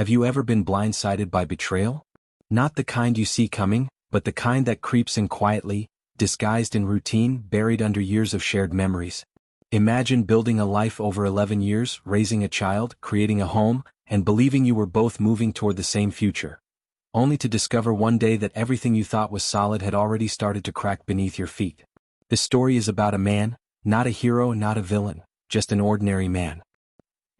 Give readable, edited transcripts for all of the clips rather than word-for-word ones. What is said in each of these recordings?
Have you ever been blindsided by betrayal? Not the kind you see coming, but the kind that creeps in quietly, disguised in routine, buried under years of shared memories. Imagine building a life over 11 years, raising a child, creating a home, and believing you were both moving toward the same future. Only to discover one day that everything you thought was solid had already started to crack beneath your feet. This story is about a man, not a hero, not a villain, just an ordinary man.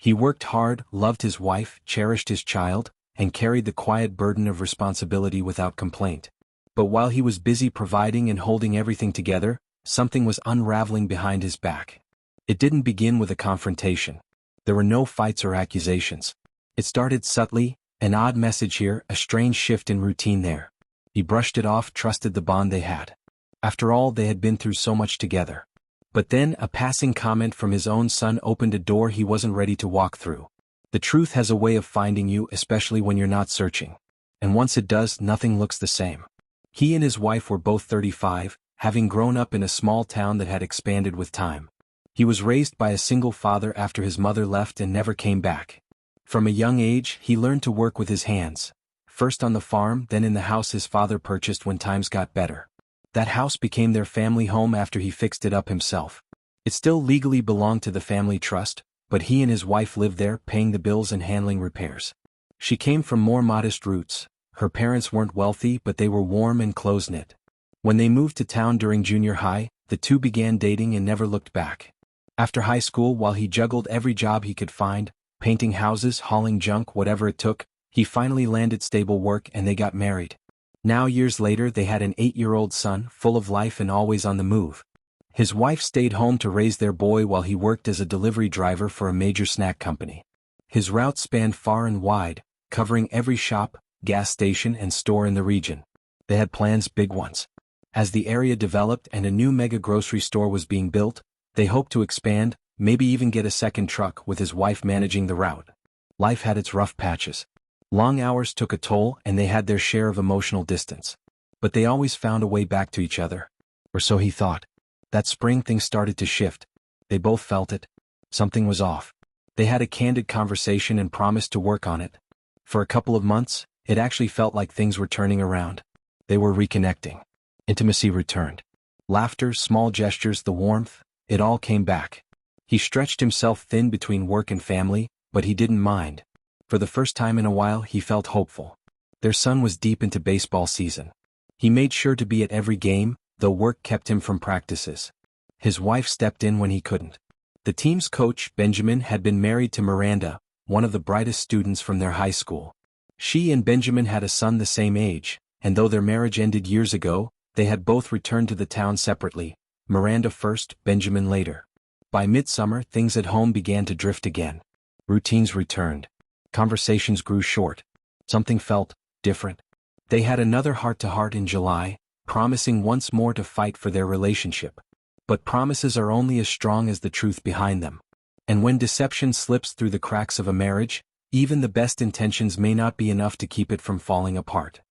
He worked hard, loved his wife, cherished his child, and carried the quiet burden of responsibility without complaint. But while he was busy providing and holding everything together, something was unraveling behind his back. It didn't begin with a confrontation. There were no fights or accusations. It started subtly, an odd message here, a strange shift in routine there. He brushed it off, trusted the bond they had. After all, they had been through so much together. But then, a passing comment from his own son opened a door he wasn't ready to walk through. The truth has a way of finding you, especially when you're not searching. And once it does, nothing looks the same. He and his wife were both 35, having grown up in a small town that had expanded with time. He was raised by a single father after his mother left and never came back. From a young age, he learned to work with his hands. First on the farm, then in the house his father purchased when times got better. That house became their family home after he fixed it up himself. It still legally belonged to the family trust, but he and his wife lived there, paying the bills and handling repairs. She came from more modest roots. Her parents weren't wealthy, but they were warm and close-knit. When they moved to town during junior high, the two began dating and never looked back. After high school, while he juggled every job he could find, painting houses, hauling junk, whatever it took, he finally landed stable work and they got married. Now years later they had an 8-year-old son, full of life and always on the move. His wife stayed home to raise their boy while he worked as a delivery driver for a major snack company. His route spanned far and wide, covering every shop, gas station and store in the region. They had plans, big ones. As the area developed and a new mega grocery store was being built, they hoped to expand, maybe even get a second truck, with his wife managing the route. Life had its rough patches. Long hours took a toll and they had their share of emotional distance. But they always found a way back to each other. Or so he thought. That spring things started to shift. They both felt it. Something was off. They had a candid conversation and promised to work on it. For a couple of months, it actually felt like things were turning around. They were reconnecting. Intimacy returned. Laughter, small gestures, the warmth, it all came back. He stretched himself thin between work and family, but he didn't mind. For the first time in a while he felt hopeful. Their son was deep into baseball season. He made sure to be at every game, though work kept him from practices. His wife stepped in when he couldn't. The team's coach, Benjamin, had been married to Miranda, one of the brightest students from their high school. She and Benjamin had a son the same age, and though their marriage ended years ago, they had both returned to the town separately, Miranda first, Benjamin later. By midsummer, things at home began to drift again. Routines returned. Conversations grew short. Something felt different. They had another heart-to-heart in July, promising once more to fight for their relationship. But promises are only as strong as the truth behind them. And when deception slips through the cracks of a marriage, even the best intentions may not be enough to keep it from falling apart.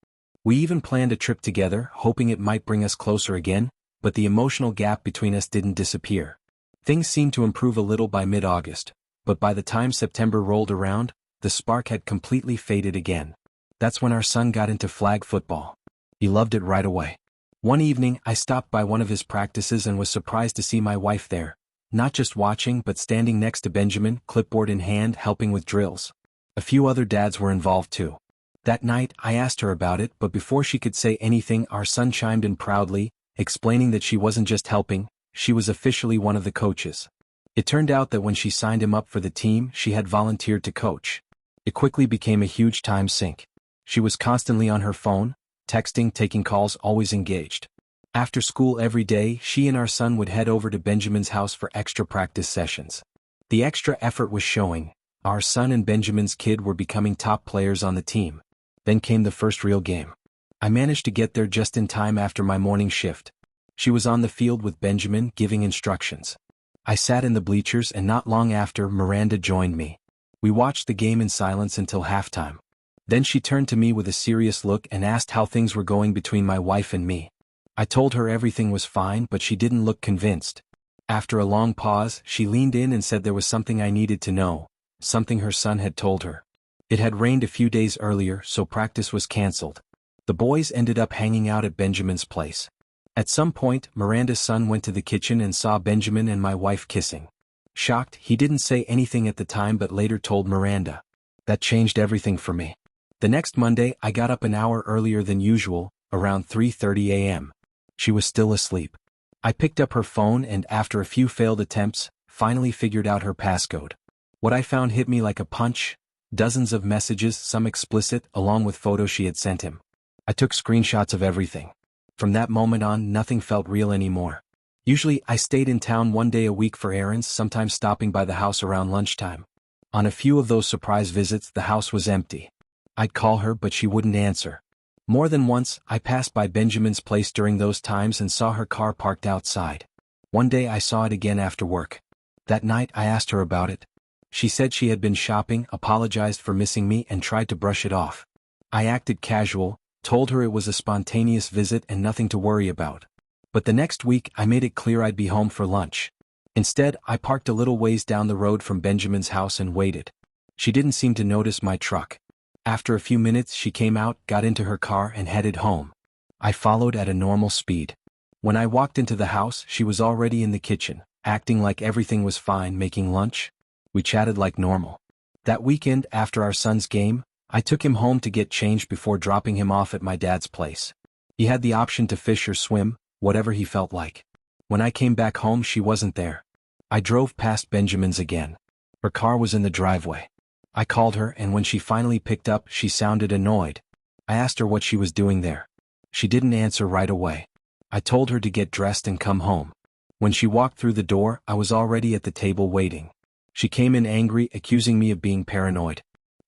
We even planned a trip together, hoping it might bring us closer again, but the emotional gap between us didn't disappear. Things seemed to improve a little by mid-August, but by the time September rolled around, the spark had completely faded again. That's when our son got into flag football. He loved it right away. One evening, I stopped by one of his practices and was surprised to see my wife there, not just watching but standing next to Benjamin, clipboard in hand, helping with drills. A few other dads were involved too. That night, I asked her about it, but before she could say anything, our son chimed in proudly, explaining that she wasn't just helping, she was officially one of the coaches. It turned out that when she signed him up for the team, she had volunteered to coach. It quickly became a huge time sink. She was constantly on her phone, texting, taking calls, always engaged. After school every day, she and our son would head over to Benjamin's house for extra practice sessions. The extra effort was showing. Our son and Benjamin's kid were becoming top players on the team. Then came the first real game. I managed to get there just in time after my morning shift. She was on the field with Benjamin, giving instructions. I sat in the bleachers and not long after, Miranda joined me. We watched the game in silence until halftime. Then she turned to me with a serious look and asked how things were going between my wife and me. I told her everything was fine, but she didn't look convinced. After a long pause, she leaned in and said there was something I needed to know, something her son had told her. It had rained a few days earlier, so practice was cancelled. The boys ended up hanging out at Benjamin's place. At some point, Miranda's son went to the kitchen and saw Benjamin and my wife kissing. Shocked, he didn't say anything at the time but later told Miranda. That changed everything for me. The next Monday, I got up an hour earlier than usual, around 3:30 a.m. She was still asleep. I picked up her phone and, after a few failed attempts, finally figured out her passcode. What I found hit me like a punch. Dozens of messages, some explicit, along with photos she had sent him. I took screenshots of everything. From that moment on, nothing felt real anymore. Usually, I stayed in town one day a week for errands, sometimes stopping by the house around lunchtime. On a few of those surprise visits, the house was empty. I'd call her, but she wouldn't answer. More than once, I passed by Benjamin's place during those times and saw her car parked outside. One day I saw it again after work. That night, I asked her about it. She said she had been shopping, apologized for missing me, and tried to brush it off. I acted casual, told her it was a spontaneous visit and nothing to worry about. But the next week, I made it clear I'd be home for lunch. Instead, I parked a little ways down the road from Benjamin's house and waited. She didn't seem to notice my truck. After a few minutes, she came out, got into her car, and headed home. I followed at a normal speed. When I walked into the house, she was already in the kitchen, acting like everything was fine, making lunch. We chatted like normal. That weekend, after our son's game, I took him home to get changed before dropping him off at my dad's place. He had the option to fish or swim, whatever he felt like. When I came back home, she wasn't there. I drove past Benjamin's again. Her car was in the driveway. I called her, and when she finally picked up, she sounded annoyed. I asked her what she was doing there. She didn't answer right away. I told her to get dressed and come home. When she walked through the door, I was already at the table waiting. She came in angry, accusing me of being paranoid.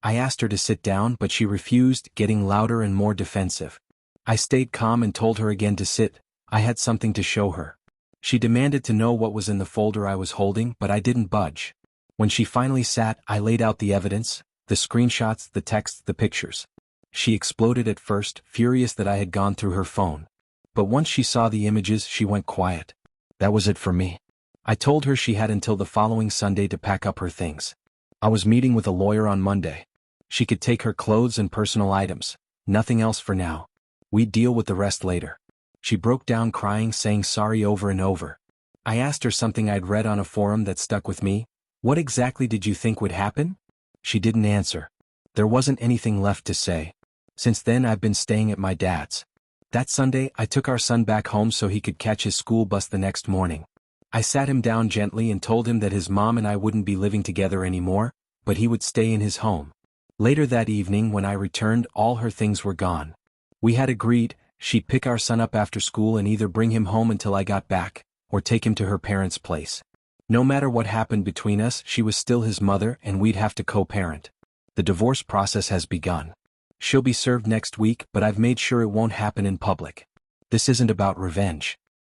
I asked her to sit down, but she refused, getting louder and more defensive. I stayed calm and told her again to sit. I had something to show her. She demanded to know what was in the folder I was holding, but I didn't budge. When she finally sat, I laid out the evidence, the screenshots, the texts, the pictures. She exploded at first, furious that I had gone through her phone. But once she saw the images, she went quiet. That was it for me. I told her she had until the following Sunday to pack up her things. I was meeting with a lawyer on Monday. She could take her clothes and personal items, nothing else for now. We'd deal with the rest later. She broke down crying, saying sorry over and over. I asked her something I'd read on a forum that stuck with me. What exactly did you think would happen? She didn't answer. There wasn't anything left to say. Since then, I've been staying at my dad's. That Sunday, I took our son back home so he could catch his school bus the next morning. I sat him down gently and told him that his mom and I wouldn't be living together anymore, but he would stay in his home. Later that evening, when I returned, all her things were gone. We had agreed she'd pick our son up after school and either bring him home until I got back, or take him to her parents' place. No matter what happened between us, she was still his mother and we'd have to co-parent. The divorce process has begun. She'll be served next week, but I've made sure it won't happen in public. This isn't about revenge.